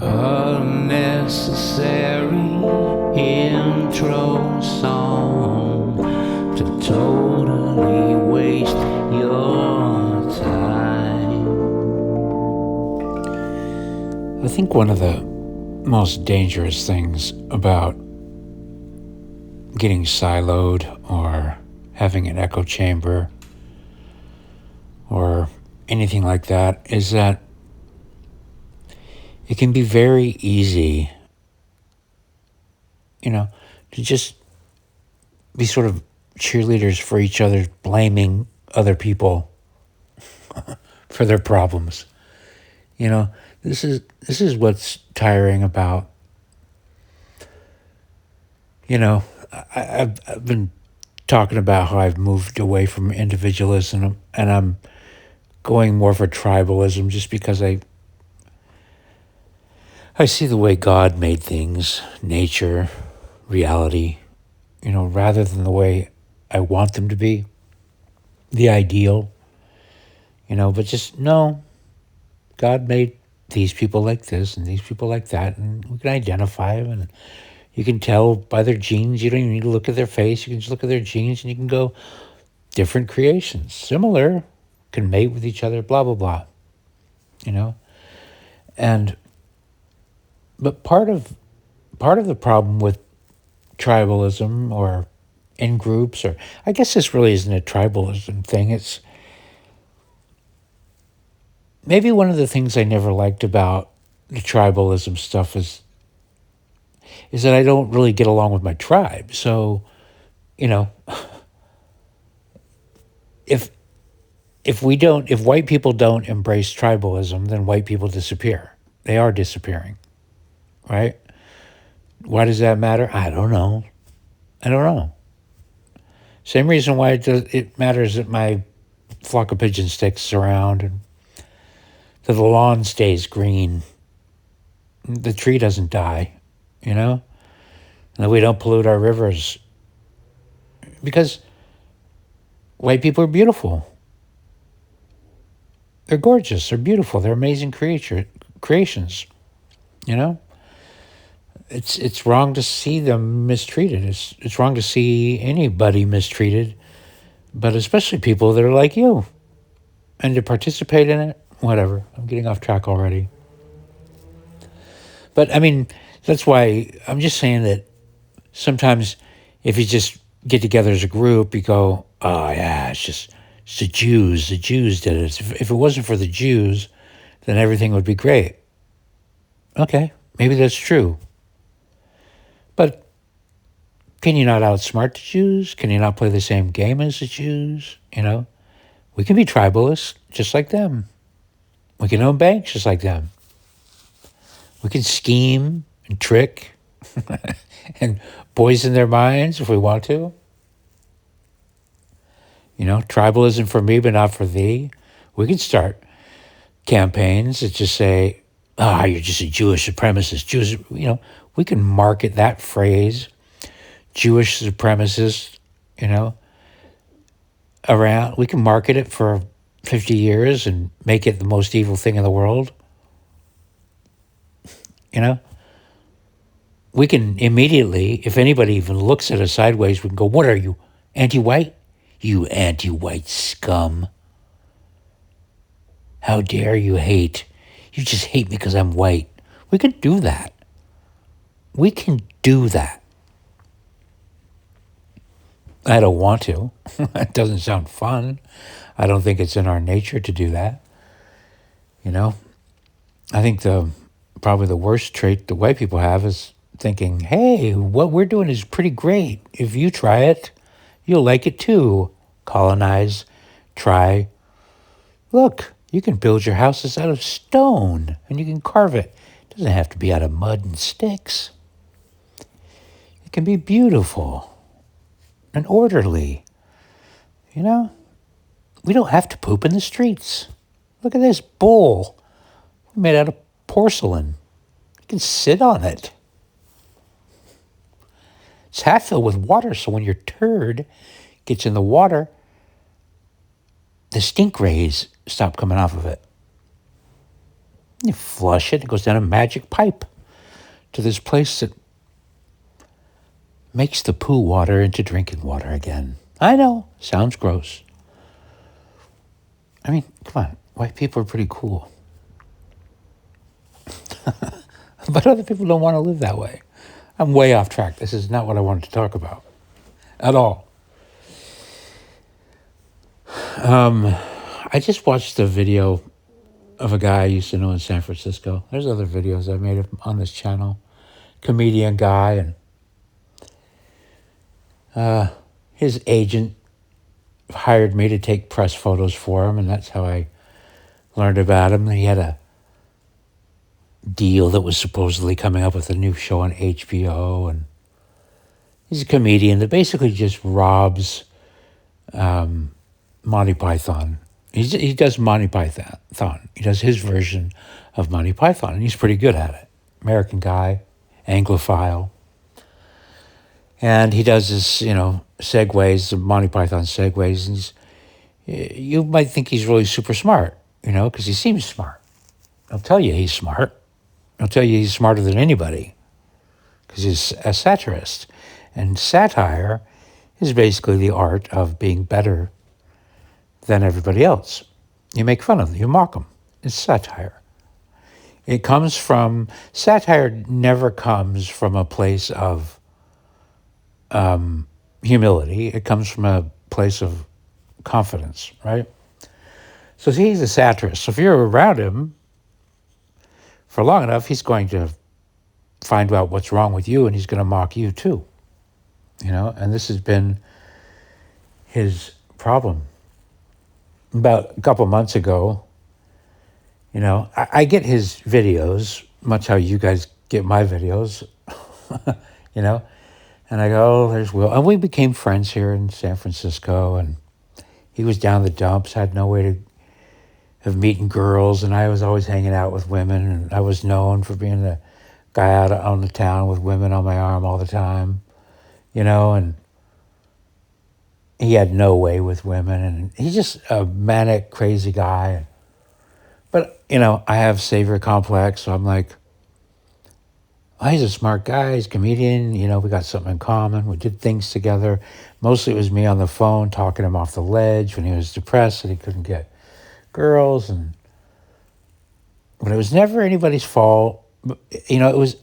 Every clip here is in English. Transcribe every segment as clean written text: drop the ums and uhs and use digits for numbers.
Unnecessary intro song to totally waste your time. I think one of the most dangerous things about getting siloed or having an echo chamber or anything like that is that it can be very easy, to just be sort of cheerleaders for each other, blaming other people for their problems. This is what's tiring about. I've been talking about how I've moved away from individualism and I'm going more for tribalism just because I see the way God made things, nature, reality, rather than the way I want them to be, the ideal, but just no, God made these people like this and these people like that, and we can identify them, and you can tell by their genes. You don't even need to look at their face. You can just look at their genes and you can go, different creations, similar, can mate with each other, blah, blah, blah, and but part of the problem with tribalism or in groups, or I guess this really isn't a tribalism thing. It's maybe one of the things I never liked about the tribalism stuff is that I don't really get along with my tribe. So, if white people don't embrace tribalism, then white people disappear. They are disappearing, right? Why does that matter? I don't know. Same reason why it matters that my flock of pigeons sticks around and that the lawn stays green. The tree doesn't die, and that we don't pollute our rivers. Because white people are beautiful. They're gorgeous. They're beautiful. They're amazing creations, It's wrong to see them mistreated. It's wrong to see anybody mistreated, but especially people that are like you, and to participate in it. Whatever. I'm getting off track already. But I mean, that's why I'm just saying that sometimes if you just get together as a group, you go, oh yeah, it's the Jews. The Jews did it. If it wasn't for the Jews, then everything would be great. Okay, maybe that's true. But can you not outsmart the Jews? Can you not play the same game as the Jews? We can be tribalists just like them. We can own banks just like them. We can scheme and trick and poison their minds if we want to. Tribalism for me, but not for thee. We can start campaigns that just say, you're just a Jewish supremacist. Jewish, we can market that phrase, Jewish supremacist, around. We can market it for 50 years and make it the most evil thing in the world. We can immediately, if anybody even looks at us sideways, we can go, what are you, anti-white? You anti-white scum. How dare you hate? You just hate me because I'm white. We can do that. I don't want to. It doesn't sound fun. I don't think it's in our nature to do that. I think probably the worst trait the white people have is thinking, hey, what we're doing is pretty great. If you try it, you'll like it too. Colonize, try. Look, you can build your houses out of stone and you can carve it. It doesn't have to be out of mud and sticks. It can be beautiful and orderly. We don't have to poop in the streets. Look at this bowl made out of porcelain. You can sit on it. It's half filled with water, so when your turd gets in the water, the stink rays stop coming off of it. You flush it, it goes down a magic pipe to this place that makes the poo water into drinking water again. I know, sounds gross. I mean, come on, white people are pretty cool. But other people don't want to live that way. I'm way off track. This is not what I wanted to talk about at all. I just watched a video of a guy I used to know in San Francisco. There's other videos I made on this channel. Comedian guy, and his agent hired me to take press photos for him, and that's how I learned about him. He had a deal that was supposedly coming up with a new show on HBO, and he's a comedian that basically just robs Monty Python. He does Monty Python. He does his version of Monty Python, and he's pretty good at it. American guy, Anglophile. And he does this, segues, the Monty Python segues, and you might think he's really super smart, because he seems smart. I'll tell you he's smart. I'll tell you he's smarter than anybody, because he's a satirist. And satire is basically the art of being better than everybody else. You make fun of them, you mock them. It's satire. Satire never comes from a place of humility. It comes from a place of confidence, right? So he's a satirist. So if you're around him for long enough, he's going to find out what's wrong with you, and he's going to mock you too. And this has been his problem. About a couple months ago, I get his videos, much how you guys get my videos, and I go, oh, there's Will. And we became friends here in San Francisco, and he was down the dumps, had no way of meeting girls, and I was always hanging out with women, and I was known for being the guy out on the town with women on my arm all the time, and he had no way with women, and he's just a manic, crazy guy. But, I have savior complex, so I'm like, oh, he's a smart guy, he's a comedian, we got something in common, we did things together. Mostly it was me on the phone talking him off the ledge when he was depressed and he couldn't get girls, but it was never anybody's fault. It was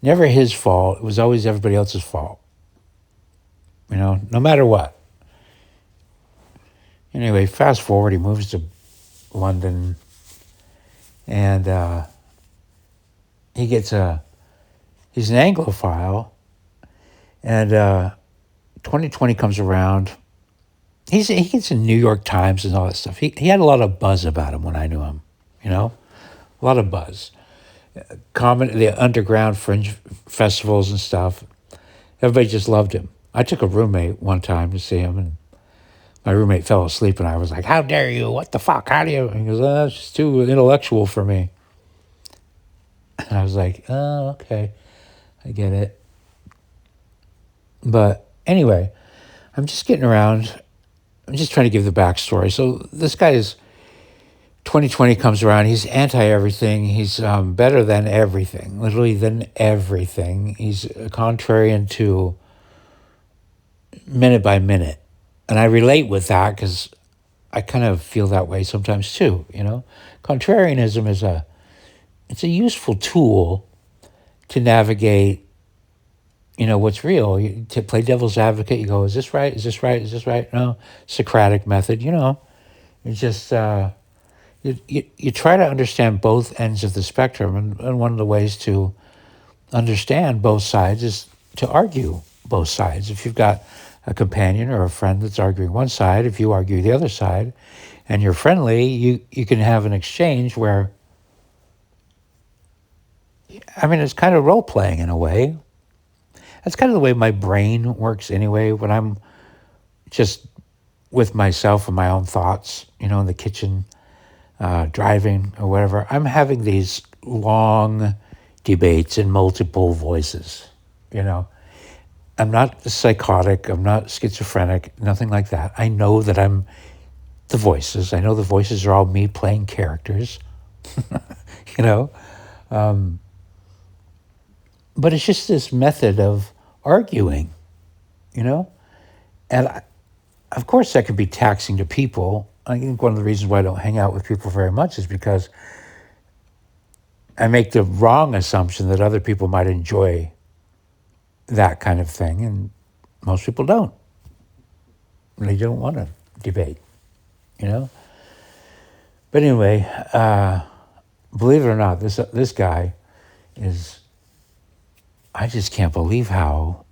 never his fault, it was always everybody else's fault. No matter what. Anyway, fast forward, he moves to London, and he's an Anglophile, and 2020 comes around. He gets in New York Times and all that stuff. He had a lot of buzz about him when I knew him, a lot of buzz. The underground fringe festivals and stuff, everybody just loved him. I took a roommate one time to see him, and my roommate fell asleep, and I was like, how dare you? What the fuck? How do you? And he goes, oh, it's just too intellectual for me. And I was like, oh, okay. I get it. But anyway, I'm just getting around. I'm just trying to give the backstory. So this guy 2020 comes around. He's anti-everything. He's better than everything, literally than everything. He's contrarian to minute by minute. And I relate with that because I kind of feel that way sometimes too, Contrarianism it's a useful tool to navigate, what's real. To play devil's advocate, you go, is this right? Is this right? Is this right? No, Socratic method, It's just, you try to understand both ends of the spectrum. And one of the ways to understand both sides is to argue both sides. If you've got a companion or a friend that's arguing one side, if you argue the other side, and you're friendly, you can have an exchange where, it's kind of role-playing in a way. That's kind of the way my brain works anyway, when I'm just with myself and my own thoughts, in the kitchen, driving or whatever. I'm having these long debates in multiple voices, I'm not psychotic, I'm not schizophrenic, nothing like that. I know that I'm the voices. I know the voices are all me playing characters. you know. But it's just this method of arguing, you know. And of course, that can be taxing to people. I think one of the reasons why I don't hang out with people very much is because I make the wrong assumption that other people might enjoy that kind of thing, and most people don't. They don't want to debate, you know. But anyway, believe it or not, this guy is. I just can't believe how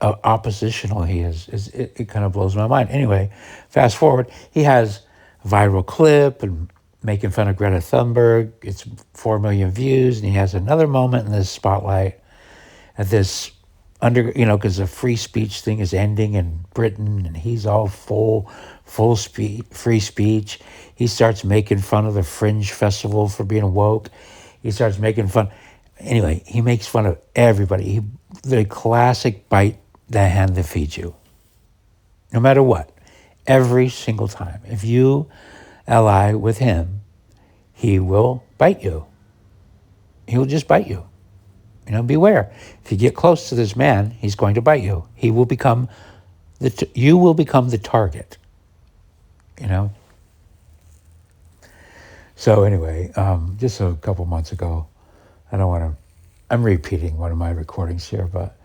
oppositional he is. It kind of blows my mind. Anyway, fast forward, he has a viral clip and making fun of Greta Thunberg. It's 4 million views, and he has another moment in this spotlight at this because the free speech thing is ending in Britain, and he's all free speech. He starts making fun of the Fringe Festival for being woke. He starts making fun. Anyway, he makes fun of everybody. The classic bite the hand that feeds you. No matter what. Every single time. If you ally with him, he will bite you. He will just bite you. Beware. If you get close to this man, he's going to bite you. You will become the target. So anyway, just a couple months ago, I'm repeating one of my recordings here, but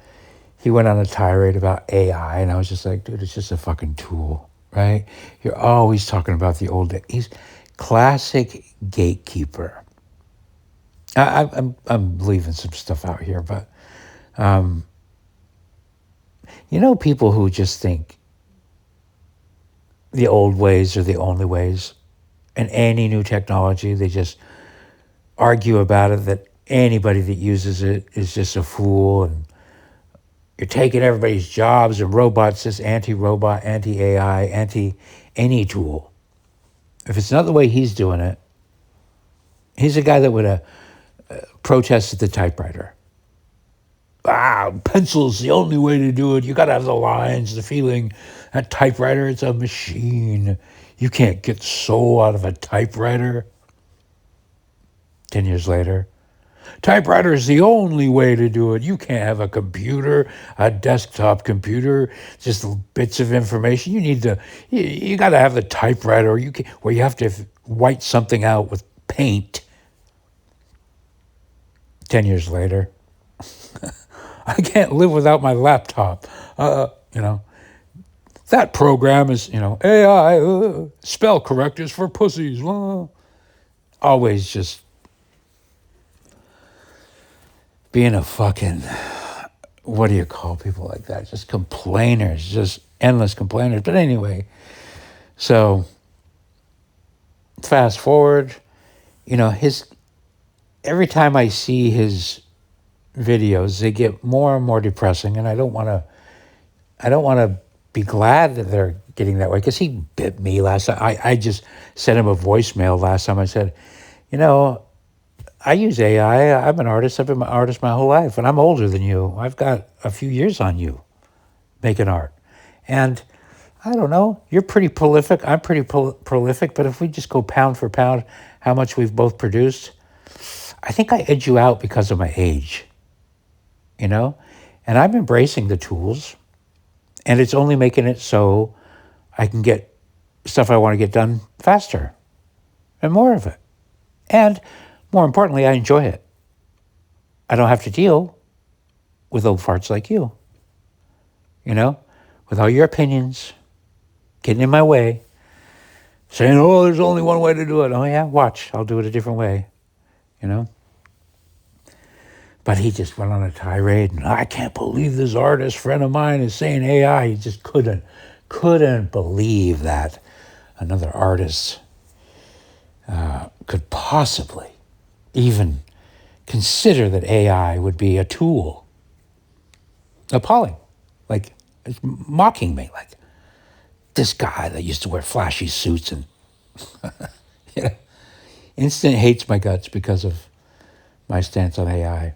he went on a tirade about AI, and I was just like, dude, it's just a fucking tool, right? You're always talking about the old days. He's classic gatekeeper. I'm leaving some stuff out here, but people who just think the old ways are the only ways, and any new technology, they just argue about it, that anybody that uses it is just a fool, and you're taking everybody's jobs, and robots, just anti-robot, anti-AI, anti-any tool. If it's not the way he's doing it, he's a guy that would have protested the typewriter. Pencil's the only way to do it. You got to have the lines, the feeling. That typewriter, it's a machine. You can't get soul out of a typewriter. 10 years later, typewriter is the only way to do it. You can't have a computer, a desktop computer, just bits of information. You got to have the typewriter, where you have to white something out with paint. 10 years later, I can't live without my laptop. That program is, AI, spell correctors for pussies. Always just being a fucking, what do you call people like that? Just complainers, just endless complainers. But anyway, so fast forward, every time I see his videos, they get more and more depressing, and I don't want to be glad that they're getting that way, because he bit me last time. I just sent him a voicemail last time. I said, I use AI. I'm an artist. I've been an artist my whole life, and I'm older than you. I've got a few years on you making art. And I don't know, you're pretty prolific. I'm pretty prolific, but if we just go pound for pound how much we've both produced, I think I edge you out because of my age, and I'm embracing the tools, and it's only making it so I can get stuff I want to get done faster and more of it. And more importantly, I enjoy it. I don't have to deal with old farts like you, with all your opinions getting in my way, saying, oh, there's only one way to do it. Oh, yeah, watch. I'll do it a different way, But he just went on a tirade, and I can't believe this artist friend of mine is saying AI. He just couldn't believe that another artist could possibly even consider that AI would be a tool. Appalling. Like, it's mocking me. Like, this guy that used to wear flashy suits and instant hates my guts because of my stance on AI.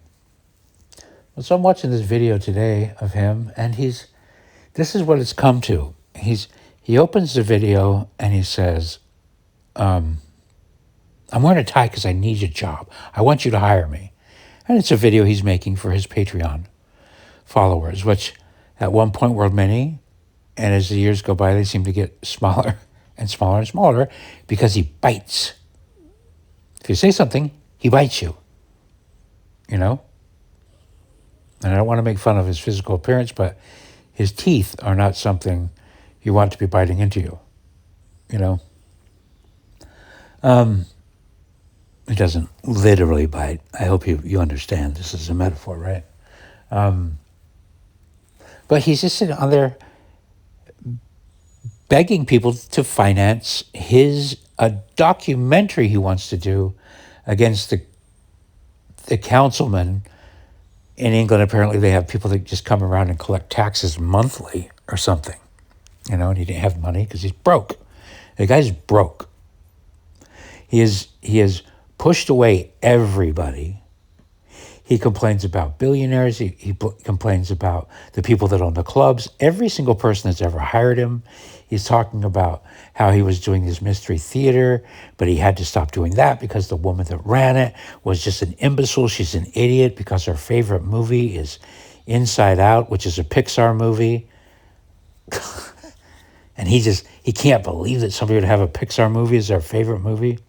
So I'm watching this video today of him, and this is what it's come to. He opens the video and he says, I'm wearing a tie because I need a job. I want you to hire me. And it's a video he's making for his Patreon followers, which at one point were many. And as the years go by, they seem to get smaller and smaller and smaller because he bites. If you say something, he bites you, you know? And I don't want to make fun of his physical appearance, but his teeth are not something you want to be biting into you, you know? He doesn't literally bite. I hope you understand. This is a metaphor, right? But he's just sitting on there begging people to finance a documentary he wants to do against the councilman in England. Apparently they have people that just come around and collect taxes monthly or something, you know, and he didn't have money because he's broke. The guy's broke. He has pushed away everybody. He complains about billionaires. He complains about the people that own the clubs. Every single person that's ever hired him. He's talking about how he was doing this mystery theater, but he had to stop doing that because the woman that ran it was just an imbecile. She's an idiot because her favorite movie is Inside Out, which is a Pixar movie. And he can't believe that somebody would have a Pixar movie as their favorite movie.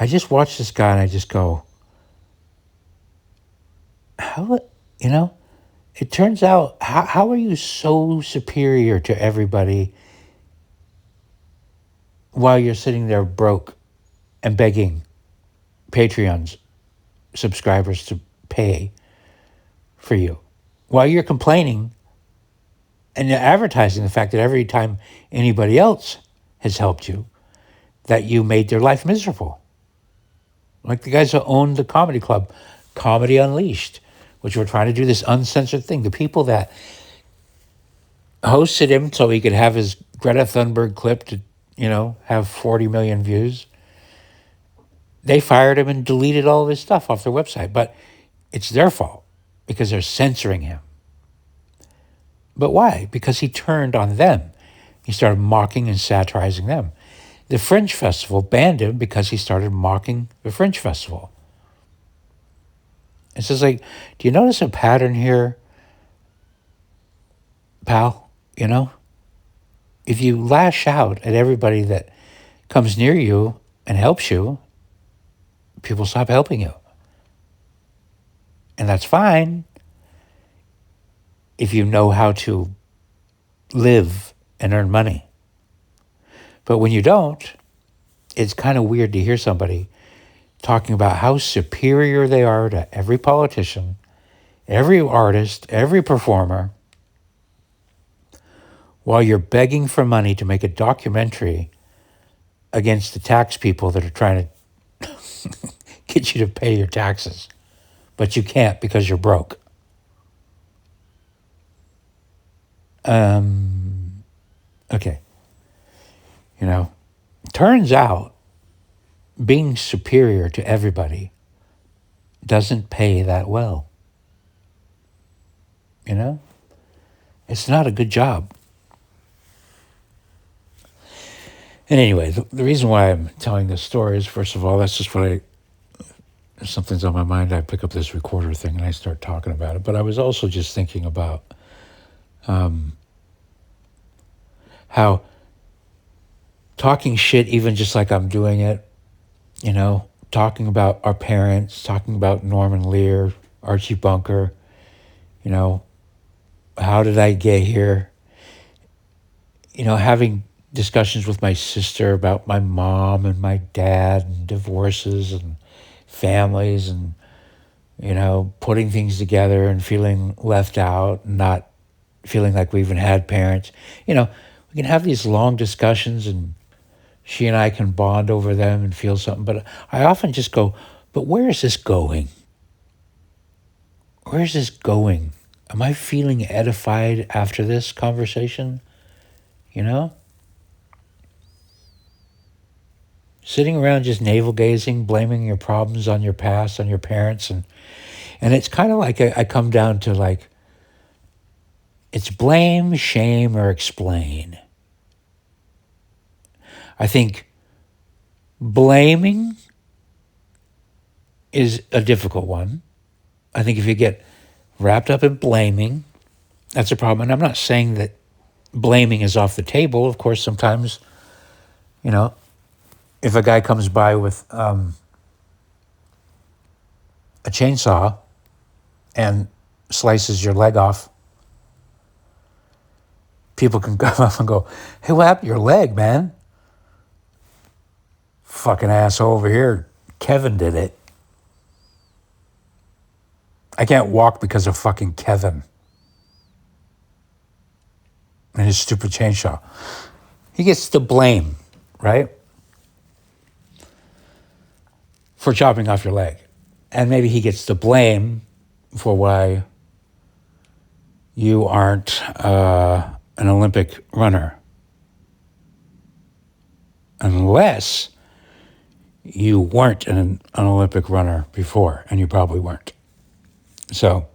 I just watch this guy and I just go, how, you know, it turns out, how are you so superior to everybody while you're sitting there broke and begging Patreon's subscribers to pay for you? While you're complaining and you're advertising the fact that every time anybody else has helped you, that you made their life miserable. Like the guys who owned the comedy club, Comedy Unleashed, which were trying to do this uncensored thing. The people that hosted him so he could have his Greta Thunberg clip to, you know, have 40 million views, they fired him and deleted all of his stuff off their website. But it's their fault because they're censoring him. But why? Because he turned on them. He started mocking and satirizing them. The Fringe Festival banned him because he started mocking the Fringe Festival. It's just like, do you notice a pattern here, pal? You know? If you lash out at everybody that comes near you and helps you, people stop helping you. And that's fine if you know how to live and earn money. But when you don't, it's kind of weird to hear somebody talking about how superior they are to every politician, every artist, every performer, while you're begging for money to make a documentary against the tax people that are trying to get you to pay your taxes. But you can't because you're broke. Okay. You know, turns out being superior to everybody doesn't pay that well. You know? It's not a good job. And anyway, the reason why I'm telling this story is, first of all, that's just what if something's on my mind, I pick up this recorder thing and I start talking about it. But I was also just thinking about how talking shit, even just like I'm doing it, you know, talking about our parents, talking about Norman Lear, Archie Bunker, you know, how did I get here? You know, having discussions with my sister about my mom and my dad and divorces and families and, you know, putting things together and feeling left out and not feeling like we even had parents. You know, we can have these long discussions and she and I can bond over them and feel something. But I often just go, but where is this going? Where is this going? Am I feeling edified after this conversation? You know? Sitting around just navel gazing, blaming your problems on your past, on your parents. And it's kind of like I come down to like, it's blame, shame, or explain. I think Blaming is a difficult one. I think if you get wrapped up in blaming, that's a problem. And I'm not saying that blaming is off the table. Of course, sometimes, if a guy comes by with a chainsaw and slices your leg off, people can come up and go, "Hey, what happened to your leg, man? Fucking asshole over here. Kevin did it. I can't walk because of fucking Kevin and his stupid chainsaw." He gets the blame, right? For chopping off your leg. And maybe he gets the blame for why you aren't an Olympic runner. Unless you weren't an Olympic runner before, and you probably weren't. So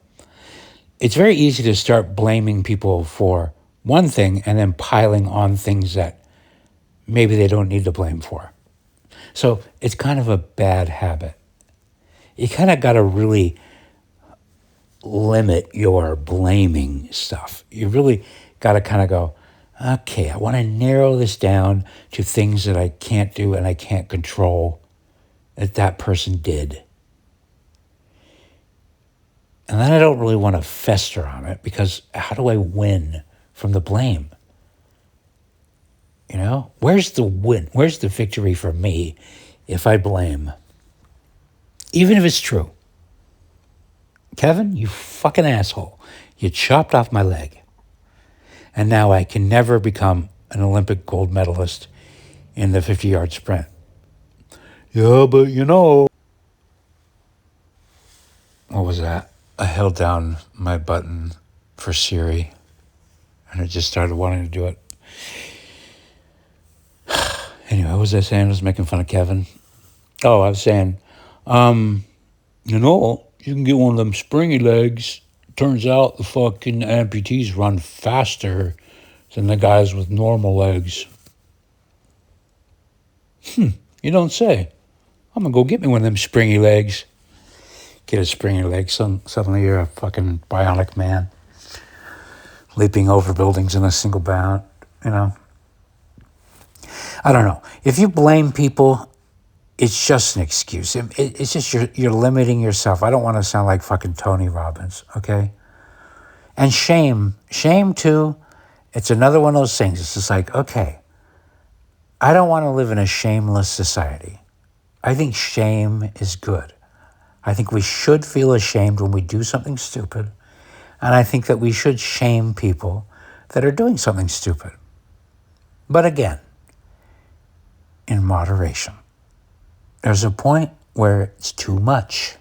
it's very easy to start blaming people for one thing and then piling on things that maybe they don't need to blame for. So it's kind of a bad habit. You kind of got to really limit your blaming stuff. You really got to kind of go, okay, I want to narrow this down to things that I can't do and I can't control that person did. And then I don't really want to fester on it, because how do I win from the blame? Where's the win? Where's the victory for me if I blame? Even if it's true. Kevin, you fucking asshole. You chopped off my leg. And now I can never become an Olympic gold medalist in the 50-yard sprint. Yeah, but What was that? I held down my button for Siri, and it just started wanting to do it. Anyway, what was I saying? I was making fun of Kevin. Oh, I was saying, you can get one of them springy legs. Turns out the fucking amputees run faster than the guys with normal legs. You don't say. I'm going to go get me one of them springy legs. Get a springy leg. Suddenly you're a fucking bionic man. Leaping over buildings in a single bound, I don't know. If you blame people, it's just an excuse. It's just you're limiting yourself. I don't want to sound like fucking Tony Robbins, okay? And shame too, it's another one of those things. It's just like, okay, I don't want to live in a shameless society. I think shame is good. I think we should feel ashamed when we do something stupid. And I think that we should shame people that are doing something stupid. But again, in moderation. There's a point where it's too much.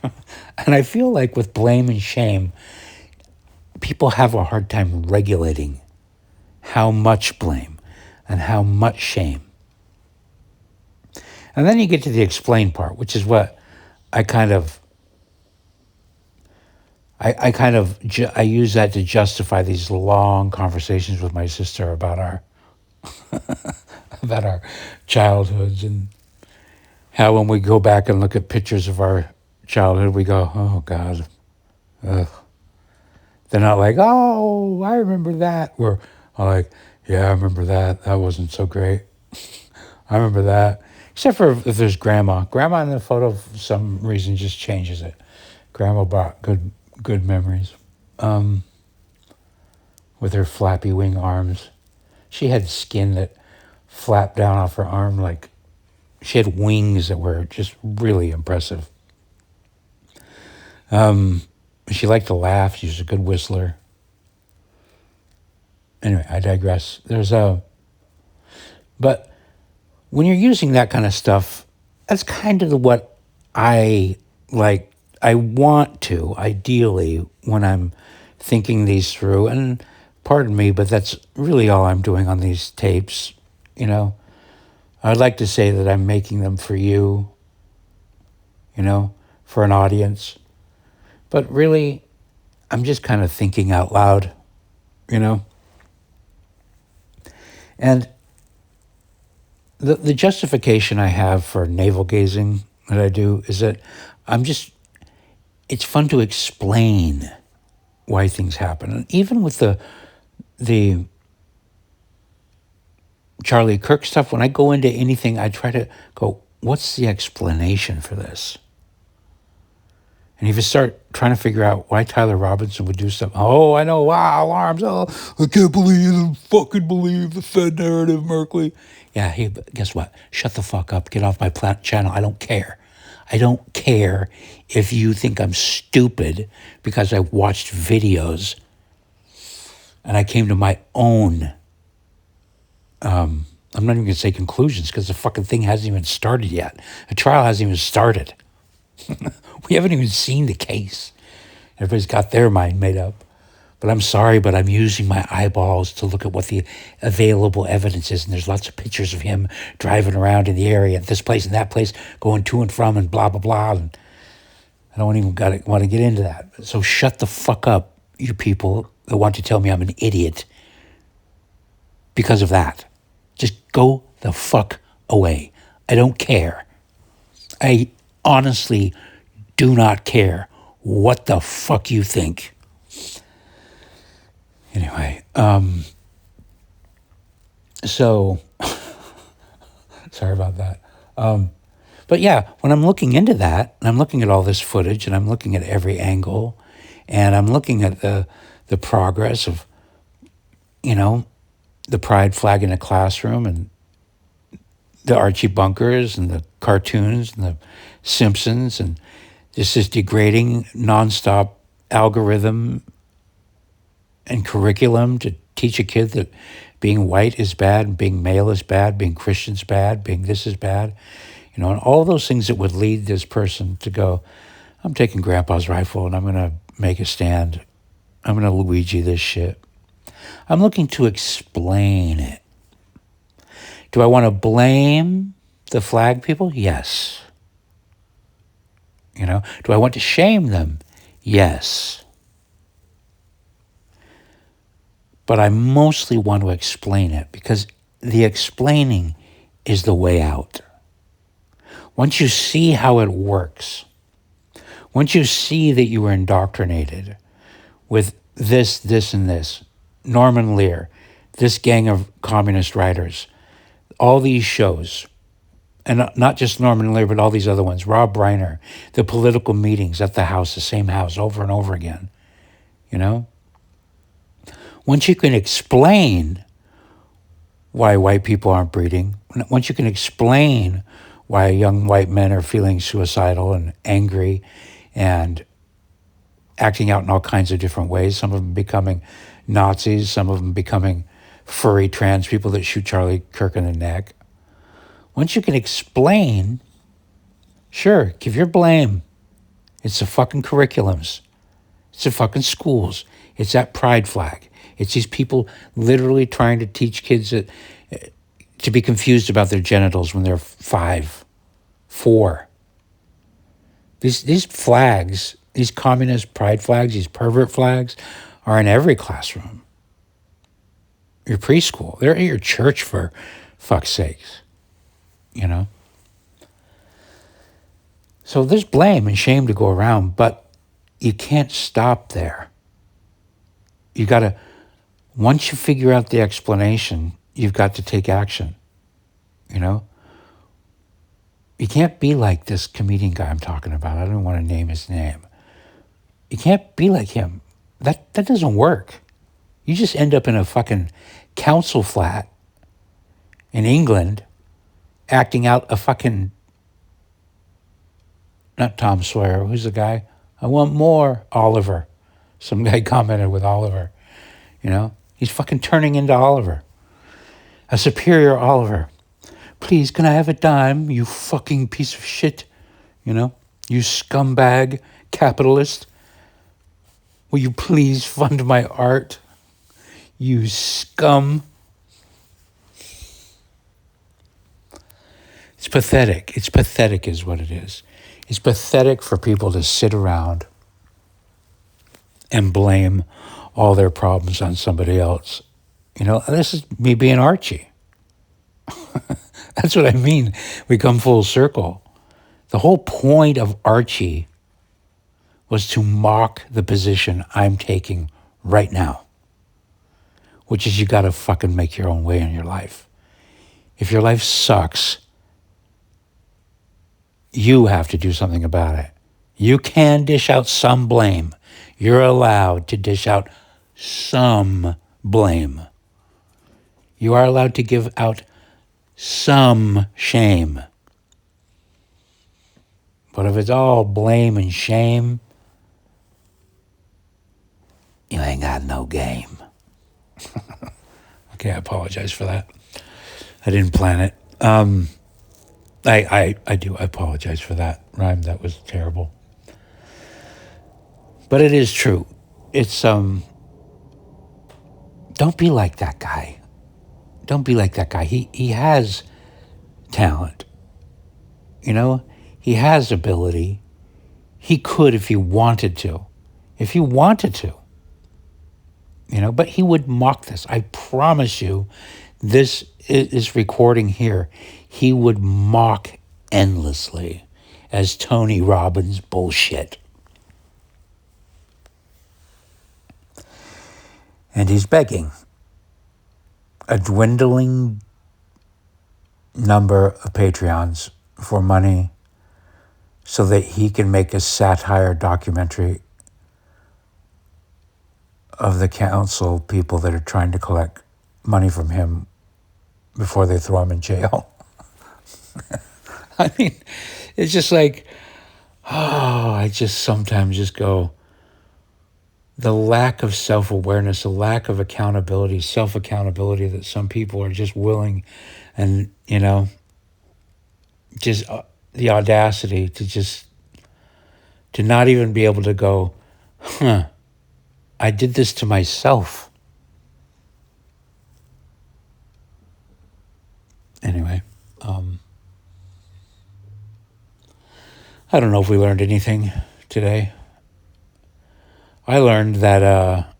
And I feel like with blame and shame, people have a hard time regulating how much blame and how much shame. And then you get to the explain part, which is what I use that to justify these long conversations with my sister about our about our childhoods, and how when we go back and look at pictures of our childhood, we go, oh God, ugh. They're not like, oh, I remember that. We're like, yeah, I remember that. That wasn't so great. I remember that. Except for if there's grandma. Grandma in the photo, for some reason, just changes it. Grandma brought good memories. With her flappy wing arms. She had skin that flapped down off her arm like she had wings that were just really impressive. She liked to laugh. She was a good whistler. Anyway, I digress. But when you're using that kind of stuff, that's kind of what I like. I want to, ideally, when I'm thinking these through, and pardon me, but that's really all I'm doing on these tapes, I'd like to say that I'm making them for you, for an audience. But really, I'm just kind of thinking out loud, And the justification I have for navel gazing that I do is that it's fun to explain why things happen. And even with the Charlie Kirk stuff, when I go into anything, I try to go, what's the explanation for this? And if you start trying to figure out why Tyler Robinson would do stuff, oh, I know, wow, alarms, oh, I can't fucking believe the Fed narrative, Merkley. Yeah, hey, but guess what? Shut the fuck up. Get off my channel. I don't care. I don't care if you think I'm stupid because I watched videos and I came to my own, I'm not even going to say conclusions because the fucking thing hasn't even started yet. The trial hasn't even started. We haven't even seen the case. Everybody's got their mind made up. But I'm sorry, but I'm using my eyeballs to look at what the available evidence is. And there's lots of pictures of him driving around in the area at this place and that place, going to and from and blah, blah, blah. And I don't even want to get into that. So shut the fuck up, you people that want to tell me I'm an idiot because of that. Just go the fuck away. I don't care. I honestly do not care what the fuck you think. Anyway, so sorry about that. But yeah, when I'm looking into that, and I'm looking at all this footage, and I'm looking at every angle, and I'm looking at the progress of, the pride flag in a classroom, and the Archie Bunkers, and the cartoons, and the Simpsons, and just this degrading, nonstop algorithm and curriculum to teach a kid that being white is bad, and being male is bad, being Christian's bad, being this is bad, and all those things that would lead this person to go, I'm taking Grandpa's rifle and I'm going to make a stand. I'm going to Luigi this shit. I'm looking to explain it. Do I want to blame the flag people? Yes. Do I want to shame them? Yes. But I mostly want to explain it because the explaining is the way out. Once you see how it works, once you see that you were indoctrinated with this, and this, Norman Lear, this gang of communist writers, all these shows, and not just Norman Lear, but all these other ones, Rob Reiner, the political meetings at the house, the same house over and over again, Once you can explain why white people aren't breeding, once you can explain why young white men are feeling suicidal and angry and acting out in all kinds of different ways, some of them becoming Nazis, some of them becoming furry trans people that shoot Charlie Kirk in the neck. Once you can explain, sure, give your blame. It's the fucking curriculums. It's the fucking schools. It's that pride flag. It's these people literally trying to teach kids to be confused about their genitals when they're 5, 4. These flags, these communist pride flags, these pervert flags, are in every classroom. Your preschool. They're at your church, for fuck's sakes. So there's blame and shame to go around, but you can't stop there. You got to, once you figure out the explanation, you've got to take action. You can't be like this comedian guy I'm talking about. I don't want to name his name. You can't be like him. That doesn't work. You just end up in a fucking council flat in England acting out a fucking, not Tom Sawyer, who's the guy? I want more, Oliver. Some guy commented with Oliver. He's fucking turning into Oliver. A superior Oliver. Please, can I have a dime, you fucking piece of shit? You scumbag capitalist. Will you please fund my art? You scum. It's pathetic. It's pathetic is what it is. It's pathetic for people to sit around and blame all their problems on somebody else. This is me being Archie. That's what I mean. We come full circle. The whole point of Archie was to mock the position I'm taking right now, which is you got to fucking make your own way in your life. If your life sucks, you have to do something about it. You can dish out some blame. You're allowed to dish out some blame. You are allowed to give out some shame. But if it's all blame and shame, you ain't got no game. Okay, I apologize for that. I didn't plan it. I do. I apologize for that rhyme. That was terrible. But it is true. It's don't be like that guy. Don't be like that guy. He has talent. You know, he has ability. He could if he wanted to. If he wanted to. You know, but he would mock this. I promise you, this is recording here. He would mock endlessly as Tony Robbins bullshit. And he's begging a dwindling number of Patreons for money so that he can make a satire documentary of the council people that are trying to collect money from him before they throw him in jail. I mean, it's just like, I just sometimes just go, the lack of self-awareness, the lack of accountability, self-accountability that some people are just willing and, you know, just the audacity to not even be able to go, I did this to myself. Anyway, I don't know if we learned anything today. I learned that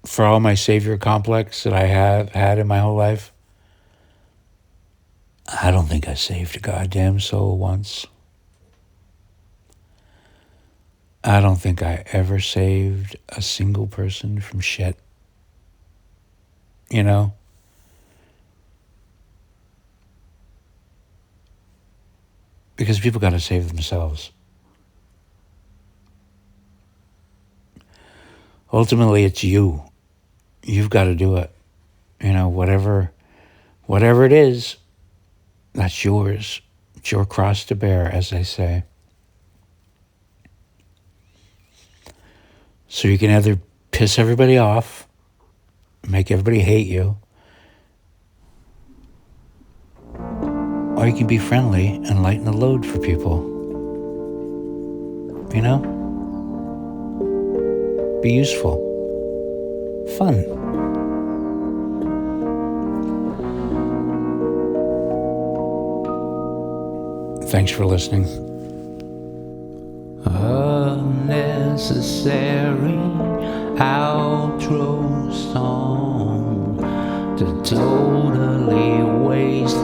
for all my savior complex that I have had in my whole life, I don't think I saved a goddamn soul once. I don't think I ever saved a single person from shit. You know? Because people got to save themselves. Ultimately, it's you. You've got to do it. You know, whatever it is, that's yours. It's your cross to bear, as they say. So you can either piss everybody off, make everybody hate you, or you can be friendly and lighten the load for people. You know? Be useful. Fun. Thanks for listening. Unnecessary outro song to totally waste